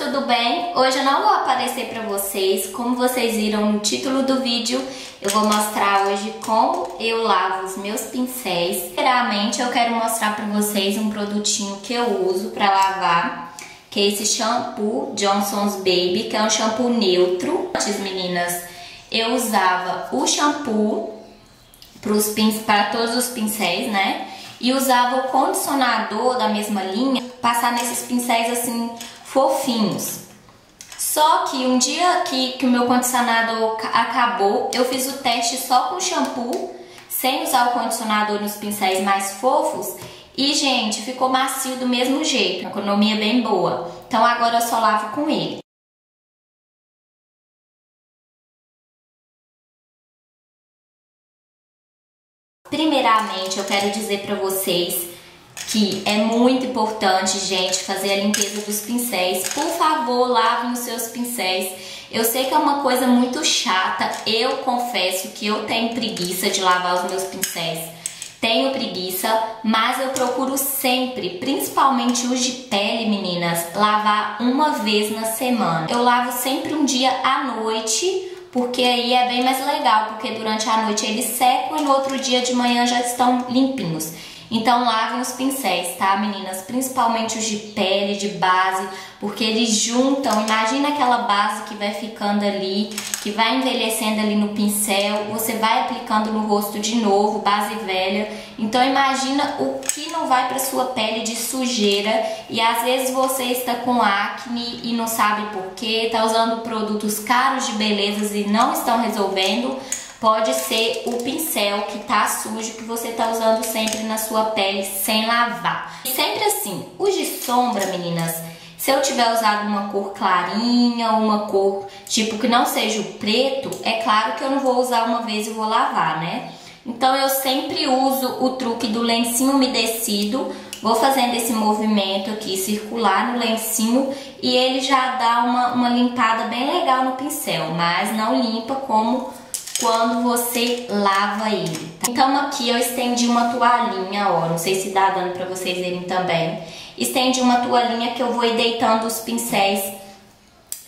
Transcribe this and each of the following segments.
tudo bem? Hoje eu não vou aparecer pra vocês, como vocês viram no título do vídeo, eu vou mostrar hoje como eu lavo os meus pincéis. Primeiramente eu quero mostrar pra vocês um produtinho que eu uso pra lavar, que é esse shampoo Johnson's Baby, que é um shampoo neutro. Antes, meninas, eu usava o shampoo para todos os pincéis, né? E usava o condicionador da mesma linha, passar nesses pincéis assim fofinhos. Só que um dia que o meu condicionador acabou, eu fiz o teste só com shampoo, sem usar o condicionador nos pincéis mais fofos. E, gente, ficou macio do mesmo jeito, economia bem boa. Então agora eu só lavo com ele. Primeiramente, eu quero dizer pra vocês que é muito importante, gente, fazer a limpeza dos pincéis. Por favor, lavem os seus pincéis. Eu sei que é uma coisa muito chata. Eu confesso que eu tenho preguiça de lavar os meus pincéis. Tenho preguiça, mas eu procuro sempre, principalmente os de pele, meninas, lavar uma vez na semana. Eu lavo sempre um dia à noite, porque aí é bem mais legal, porque durante a noite eles secam e no outro dia de manhã já estão limpinhos. Então lavem os pincéis, tá, meninas? Principalmente os de pele, de base, porque eles juntam. Imagina aquela base que vai ficando ali, que vai envelhecendo ali no pincel, você vai aplicando no rosto de novo, base velha. Então imagina o que não vai para sua pele de sujeira. E às vezes você está com acne e não sabe por quê, tá usando produtos caros de belezas e não estão resolvendo. Pode ser o pincel que tá sujo, que você tá usando sempre na sua pele sem lavar. E sempre assim, os de sombra, meninas, se eu tiver usado uma cor clarinha, uma cor tipo que não seja o preto, é claro que eu não vou usar uma vez e vou lavar, né? Então eu sempre uso o truque do lencinho umedecido. Vou fazendo esse movimento aqui circular no lencinho e ele já dá uma limpada bem legal no pincel, mas não limpa como quando você lava ele. Então aqui eu estendi uma toalhinha, ó, não sei se dá dando pra vocês verem também. Estendi uma toalhinha que eu vou ir deitando os pincéis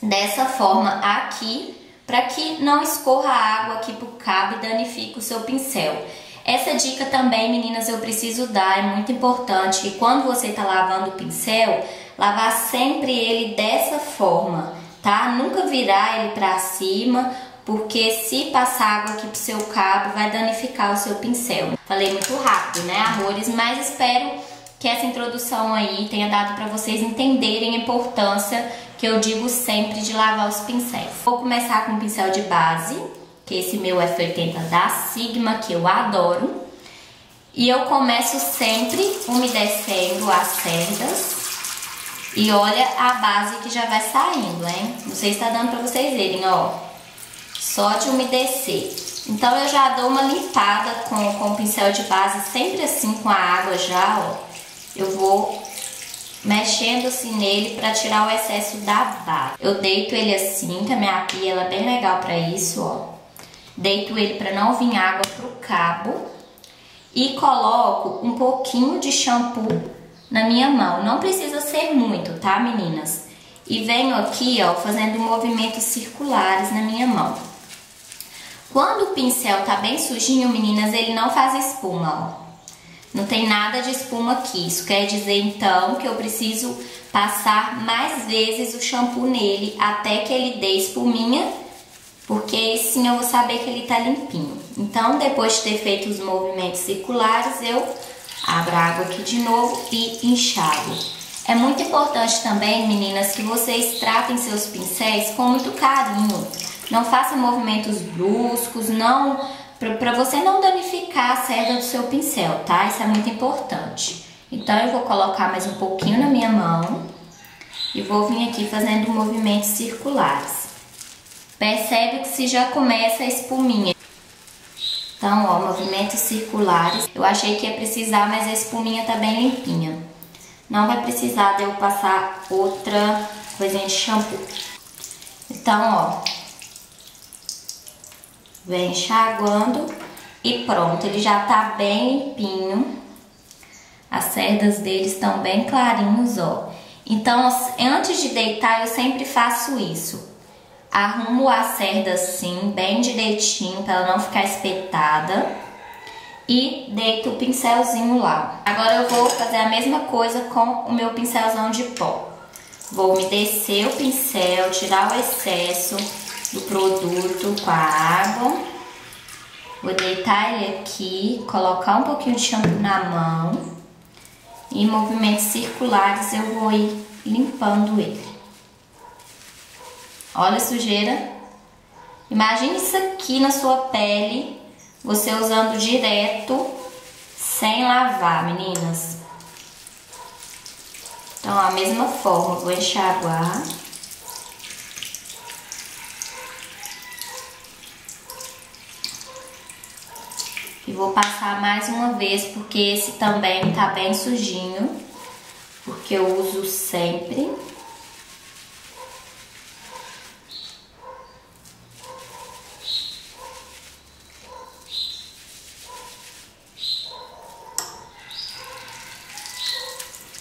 dessa forma aqui, pra que não escorra água aqui pro cabo e danifique o seu pincel. Essa dica também, meninas, eu preciso dar, é muito importante que quando você tá lavando o pincel, lavar sempre ele dessa forma, tá? Nunca virar ele pra cima, porque se passar água aqui pro seu cabo, vai danificar o seu pincel. Falei muito rápido, né, amores? Mas espero que essa introdução aí tenha dado pra vocês entenderem a importância que eu digo sempre de lavar os pincéis. Vou começar com o pincel de base, que esse meu F80 da Sigma, que eu adoro. E eu começo sempre umedecendo as cerdas. E olha a base que já vai saindo, hein? Não sei se tá dando pra vocês verem, ó. Só de umedecer. Então eu já dou uma limpada com o pincel de base, sempre assim com a água já, ó. Eu vou mexendo assim nele pra tirar o excesso da base. Eu deito ele assim, que a minha pia ela é bem legal pra isso, ó. Deito ele pra não vir água pro cabo. E coloco um pouquinho de shampoo na minha mão. Não precisa ser muito, tá, meninas? E venho aqui, ó, fazendo movimentos circulares na minha mão. Quando o pincel tá bem sujinho, meninas, ele não faz espuma, ó. Não tem nada de espuma aqui. Isso quer dizer, então, que eu preciso passar mais vezes o shampoo nele até que ele dê espuminha, porque aí sim eu vou saber que ele tá limpinho. Então, depois de ter feito os movimentos circulares, eu abro a água aqui de novo e enxago. É muito importante também, meninas, que vocês tratem seus pincéis com muito carinho. Não faça movimentos bruscos, não, para você não danificar a cerda do seu pincel, tá? Isso é muito importante. Então eu vou colocar mais um pouquinho na minha mão e vou vir aqui fazendo movimentos circulares. Percebe que se já começa a espuminha. Então, ó, movimentos circulares. Eu achei que ia precisar, mas a espuminha tá bem limpinha. Não vai precisar de eu passar outra coisinha de shampoo. Então, ó, vem enxaguando e pronto. Ele já tá bem limpinho. As cerdas dele estão bem clarinhos, ó. Então, antes de deitar, eu sempre faço isso. Arrumo a cerda assim, bem direitinho, para ela não ficar espetada. E deito o pincelzinho lá. Agora eu vou fazer a mesma coisa com o meu pincelzão de pó. Vou umedecer o pincel, tirar o excesso do produto com a água. Vou deitar ele aqui, colocar um pouquinho de shampoo na mão. E em movimentos circulares eu vou ir limpando ele. Olha a sujeira. Imagine isso aqui na sua pele, você usando direto, sem lavar, meninas. Então, a mesma forma, vou enxaguar. E vou passar mais uma vez, porque esse também tá bem sujinho, porque eu uso sempre.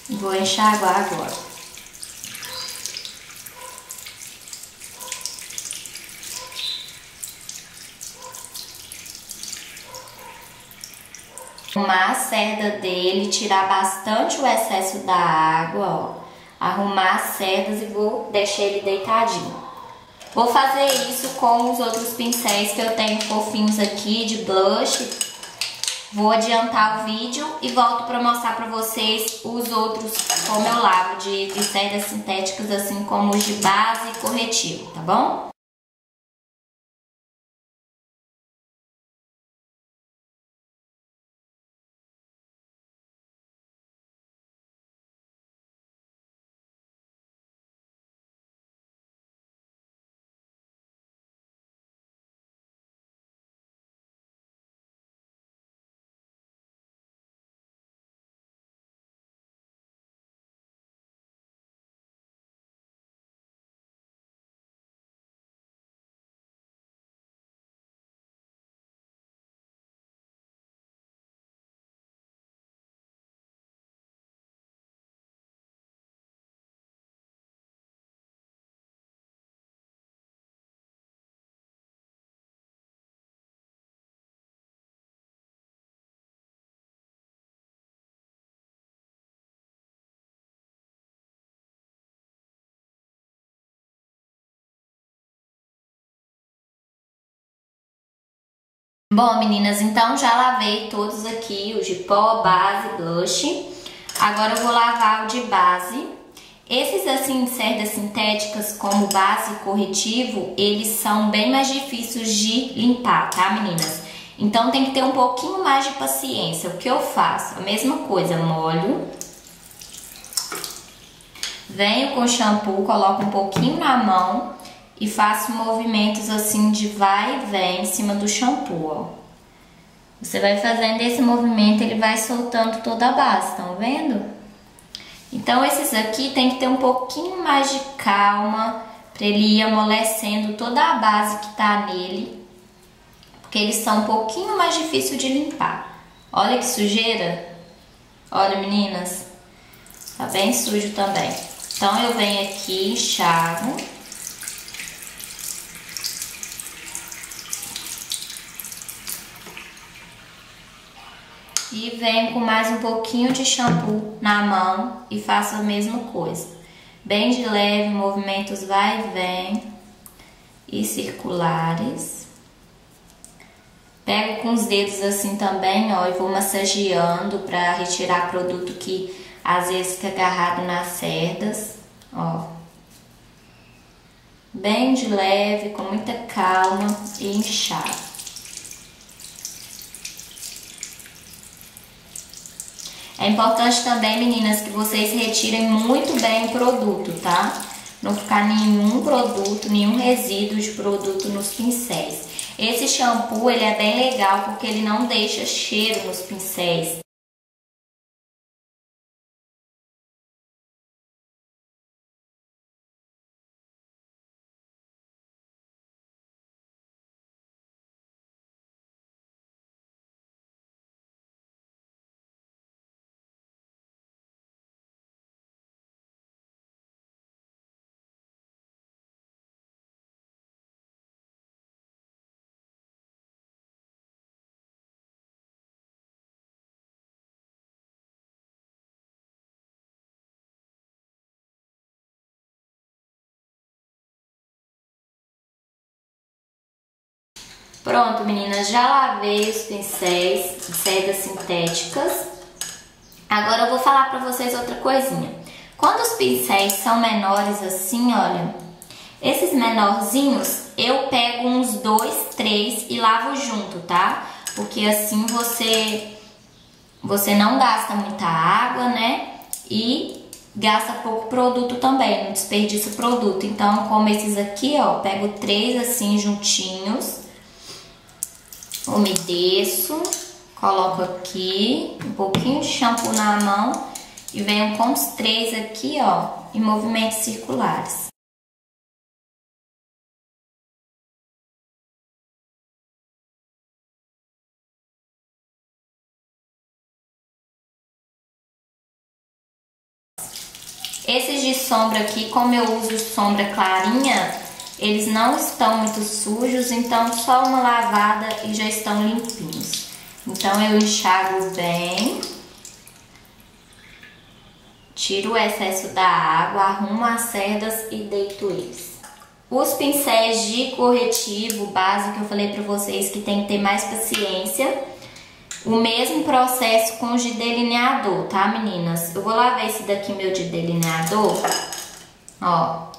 Vou enxaguar agora. Arrumar a cerda dele, tirar bastante o excesso da água, ó. Arrumar as cerdas e vou deixar ele deitadinho. Vou fazer isso com os outros pincéis que eu tenho fofinhos aqui de blush. Vou adiantar o vídeo e volto para mostrar para vocês os outros como eu lavo de cerdas sintéticas, assim como os de base e corretivo, tá bom? Bom, meninas, então já lavei todos aqui, os de pó, base, blush. Agora eu vou lavar o de base. Esses assim de cerdas sintéticas, como base e corretivo, eles são bem mais difíceis de limpar, tá, meninas? Então tem que ter um pouquinho mais de paciência. O que eu faço? A mesma coisa, molho. Venho com shampoo, coloco um pouquinho na mão e faço movimentos assim de vai e vem em cima do shampoo, ó. Você vai fazendo esse movimento, ele vai soltando toda a base, estão vendo? Então esses aqui tem que ter um pouquinho mais de calma para ele ir amolecendo toda a base que tá nele, porque eles são um pouquinho mais difíceis de limpar. Olha que sujeira. Olha, meninas, tá bem sujo também. Então eu venho aqui, enxago. E venho com mais um pouquinho de shampoo na mão e faço a mesma coisa. Bem de leve, movimentos vai e vem e circulares. Pego com os dedos assim também, ó, e vou massageando para retirar produto que às vezes fica agarrado nas cerdas, ó. Bem de leve, com muita calma e enxago. É importante também, meninas, que vocês retirem muito bem o produto, tá? Não ficar nenhum produto, nenhum resíduo de produto nos pincéis. Esse shampoo, ele é bem legal porque ele não deixa cheiro nos pincéis. Pronto, meninas, já lavei os pincéis de cerdas sintéticas. Agora eu vou falar pra vocês outra coisinha. Quando os pincéis são menores assim, olha, esses menorzinhos, eu pego uns 2, 3 e lavo junto, tá? Porque assim você não gasta muita água, né? E gasta pouco produto também, não desperdiça o produto. Então, como esses aqui, ó, pego 3 assim juntinhos, umedeço, coloco aqui um pouquinho de shampoo na mão e venho com os 3 aqui, ó, em movimentos circulares. Esses de sombra aqui, como eu uso sombra clarinha, eles não estão muito sujos, então só uma lavada e já estão limpinhos. Então eu enxago bem, tiro o excesso da água, arrumo as cerdas e deito eles. Os pincéis de corretivo base que eu falei pra vocês que tem que ter mais paciência. O mesmo processo com os de delineador, tá, meninas? Eu vou lavar esse daqui, meu de delineador, ó,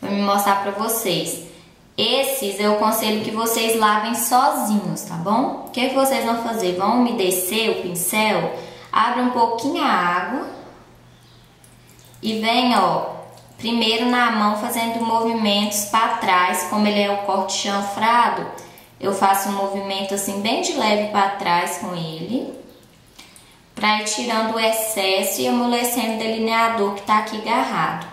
vou me mostrar pra vocês. Esses eu aconselho que vocês lavem sozinhos, tá bom? O que vocês vão fazer? Vão umedecer o pincel, abre um pouquinho a água e vem, ó, primeiro na mão fazendo movimentos pra trás, como ele é o corte chanfrado. Eu faço um movimento assim bem de leve para trás com ele, para ir tirando o excesso e amolecendo o delineador que tá aqui agarrado.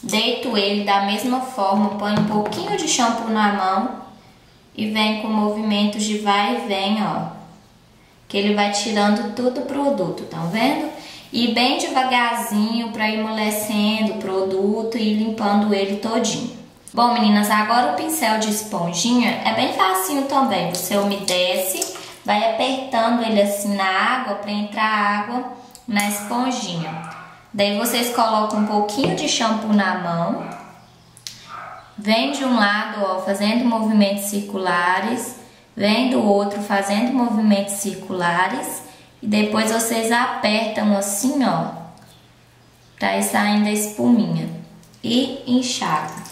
Deito ele da mesma forma, põe um pouquinho de shampoo na mão e vem com movimentos de vai e vem, ó. Que ele vai tirando todo o produto, tá vendo? E bem devagarzinho para ir amolecendo o produto e limpando ele todinho. Bom, meninas, agora o pincel de esponjinha é bem facinho também. Você umedece, vai apertando ele assim na água para entrar água na esponjinha. Daí vocês colocam um pouquinho de shampoo na mão, vem de um lado, ó, fazendo movimentos circulares, vem do outro fazendo movimentos circulares e depois vocês apertam assim, ó, para ir saindo a espuminha e enxágua.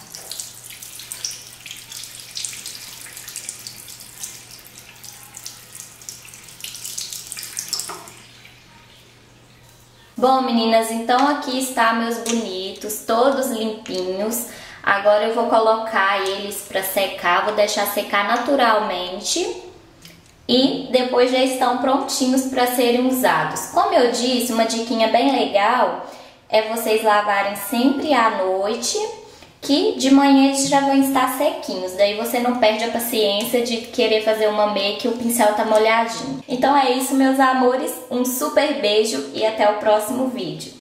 Bom, meninas, então aqui está meus bonitos, todos limpinhos. Agora eu vou colocar eles para secar, vou deixar secar naturalmente e depois já estão prontinhos para serem usados. Como eu disse, uma diquinha bem legal é vocês lavarem sempre à noite, que de manhã eles já vão estar sequinhos. Daí você não perde a paciência de querer fazer uma make e o pincel tá molhadinho. Então é isso, meus amores. Um super beijo e até o próximo vídeo.